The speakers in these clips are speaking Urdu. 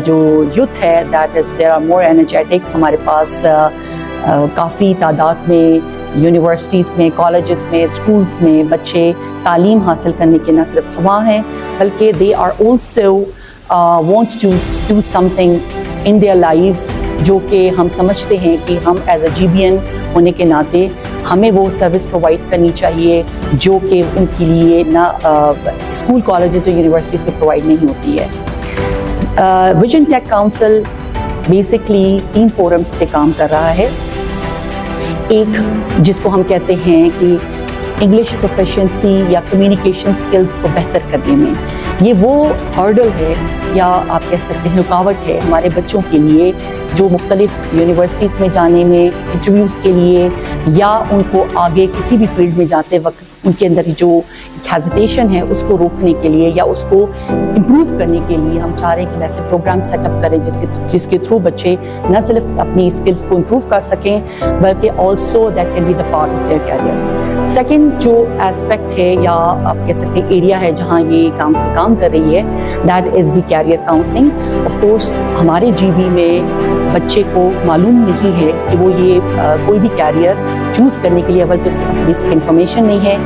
جو یوتھ ہے that is there are more energetic. ہمارے پاس کافی تعداد میں یونیورسٹیز میں، کالجز میں، اسکولس میں بچے تعلیم حاصل کرنے کے نہ صرف خواہاں ہیں بلکہ they are also want to do something in their lives, جو کہ ہم سمجھتے ہیں کہ ہم ایز اے GBN ہونے کے ناطے ہمیں وہ سروس پرووائڈ کرنی چاہیے جو کہ ان کے لیے نہ اسکول، کالجز اور یونیورسٹیز میں پرووائڈ نہیں ہوتی ہے. ویژن ٹیک کاؤنسل بیسکلی 3 فورمز پہ کام کر رہا ہے. ایک جس کو ہم کہتے ہیں کہ انگلش پروفیشنسی یا کمیونیکیشن سکلز کو بہتر کرنے میں، یہ وہ ہرڈل ہے یا آپ کہہ سکتے ہیں رکاوٹ ہے ہمارے بچوں کے لیے جو مختلف یونیورسٹیز میں جانے میں، انٹرویوز کے لیے یا ان کو آگے کسی بھی فیلڈ میں جاتے وقت ان کے اندر جو ہیزیٹیشن ہے اس کو روکنے کے لیے یا اس کو امپروو کرنے کے لیے ہم چاہ رہے ہیں کہ ایسے پروگرام سیٹ اپ کریں جس کے تھرو بچے نہ صرف اپنی اسکلس کو امپروو کر سکیں بلکہ also that can be the part of their career. Second جو اسپیکٹ ہے یا آپ کہہ سکتے ہیں ایریا ہے جہاں یہ کاؤنسل کام کر رہی ہے، that is the career counselling. Of course ہمارے GB میں بچے کو معلوم نہیں ہے کہ وہ یہ کوئی بھی کیریئر چوز کرنے کے لیے اول تو اس کے پاس بیسک انفارمیشن نہیں ہے.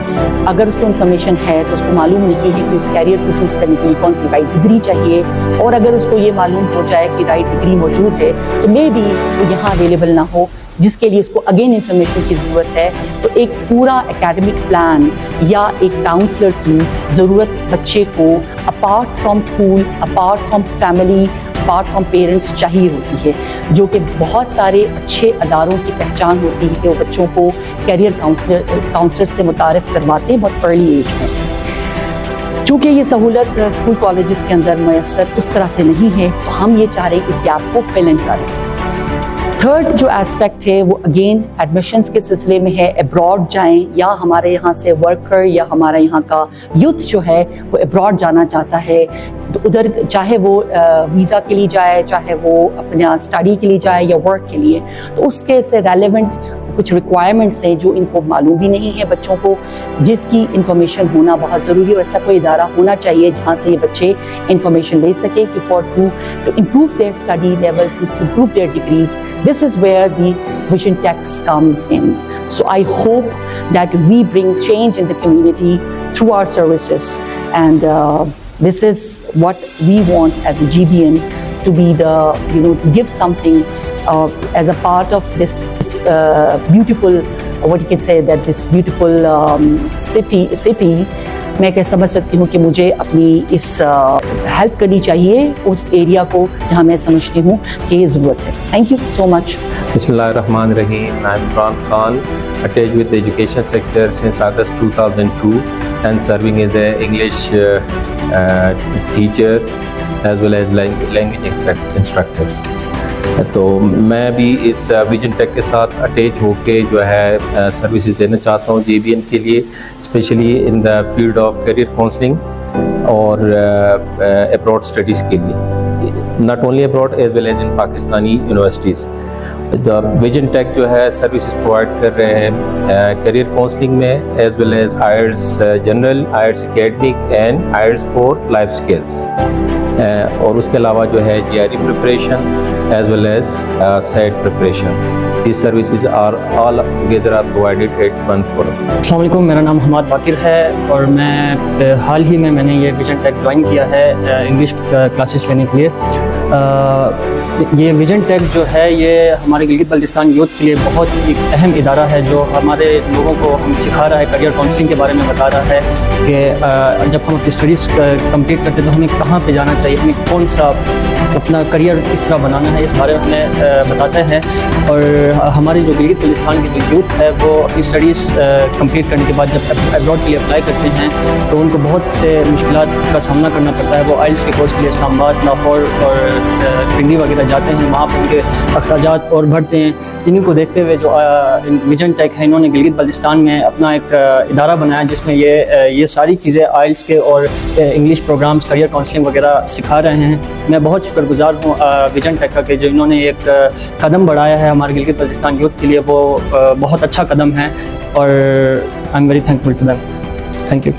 اگر اس کو انفارمیشن ہے تو اس کو معلوم نہیں ہے کہ اس کیریئر کو چوز کرنے کے لیے کون سی رائٹ ڈگری چاہیے، اور اگر اس کو یہ معلوم ہو جائے کہ رائٹ ڈگری موجود ہے تو مے بی وہ یہاں اویلیبل نہ ہو، جس کے لیے اس کو اگین انفارمیشن کی ضرورت ہے. تو ایک پورا اکیڈمک پلان یا ایک کاؤنسلر کی ضرورت بچے کو apart from school, apart from family, apart from parents چاہیے ہوتی ہے، جو کہ بہت سارے اچھے اداروں کی پہچان ہوتی ہے کہ وہ بچوں کو کیریئر کاؤنسلر سے متعارف کرواتے ہیں بہت ارلی ایج میں. چونکہ یہ سہولت اسکول کالجز کے اندر میسر اس طرح سے نہیں ہے، ہم یہ چاہ رہے ہیں اس گیپ کو فل ان کریں. تھرڈ جو اسپیکٹ ہے وہ اگین ایڈمیشنز کے سلسلے میں ہے. ابراڈ جائیں یا ہمارے یہاں سے ورکر یا ہمارے یہاں کا یوتھ جو ہے وہ ابراڈ جانا چاہتا ہے، تو ادھر چاہے وہ ویزا کے لیے جائے، چاہے وہ اپنا اسٹڈی کے لیے جائے یا ورک کے لیے، تو اس کے سے ریلیونٹ کچھ ریکوائرمنٹس ہیں جو ان کو معلوم بھی نہیں ہے بچوں کو، جس کی انفارمیشن ہونا بہت ضروری ہے. اور ایسا کوئی ادارہ ہونا چاہیے جہاں سے یہ بچے انفارمیشن لے سکیں کہ to improve their study level, to improve their degrees. This is where the vision takes comes in. So I hope that we bring change in the community through our services and this is what we want as a GBN to be the, to give something as a part of this beautiful, what you can say, that this beautiful city. میں کہ سمجھ سکتی ہوں کہ مجھے اپنی اس ہیلپ کرنی چاہیے اس ایریا کو جہاں میں سمجھتی ہوں کہ یہ ضرورت ہے. تھینک یو سو مچ. بسم اللہ الرحمن الرحیم. I am Imran Khan, attached with the education sector since August 2002 and serving as an English teacher as well as language instructor. تو میں بھی اس ویژن ٹیک کے ساتھ اٹیچ ہو کے جو ہے سروسز دینا چاہتا ہوں GBN کے لیے، especially in the field of career counselling اور ابراڈ اسٹڈیز کے لیے، not only abroad as well as in Pakistani universities. Vision tech جو ہے سروسز پرووائڈ کر رہے ہیں کیریئر کاؤنسلنگ میں as well as IELTS general, IELTS academic and IELTS for life skills, اور اس کے علاوہ جو ہے GRE preparation as well as SAT preparation. These services are all together are provided at one forum. السلام علیکم، میرا نام حماد باقر ہے اور میں حال ہی میں نے یہ ویژن ٹیک جوائن کیا ہے انگلش کلاسز لینے کے لیے. یہ ویژن ٹیک جو ہے یہ ہمارے گلگت بلتستان یوتھ کے لیے بہت ایک اہم ادارہ ہے جو ہمارے لوگوں کو ہم سکھا رہا ہے، کیریئر کاؤنسلنگ کے بارے میں بتا رہا ہے کہ جب ہم اپنی اسٹڈیز کمپلیٹ کرتے ہیں تو ہمیں کہاں پہ جانا چاہیے، ہمیں کون سا اپنا کریئر کس طرح بنانا ہے، اس بارے میں ہمیں بتاتے ہیں. اور ہماری جو گلگت بلتستان کی جو یوتھ ہے وہ اپنی اسٹڈیز کمپلیٹ کرنے کے بعد جب ابراڈ کے لیے اپلائی کرتے ہیں تو ان کو بہت سے مشکلات کا سامنا کرنا پڑتا ہے. وہ آئلٹس کے کورس کے لیے اسلام آباد، لاہور اور پنڈی وغیرہ جاتے ہیں، وہاں پر ان کے اخراجات اور بڑھتے ہیں. انہیں کو دیکھتے ہوئے جو ویژن ٹیک ہے انہوں نے گلگت بلتستان میں اپنا ایک ادارہ بنایا جس میں یہ ساری چیزیں آئلٹس کے اور انگلش پروگرامز، کریئر کاؤنسلنگ وغیرہ سکھا رہے ہیں. میں بہت شکر گزار ہوں ویژن ٹیک کا کہ جو انہوں نے ایک قدم بڑھایا ہے ہمارے گلگت بلتستان یوتھ کے لیے، وہ بہت اچھا قدم ہے اور I am very thankful to them. Thank you.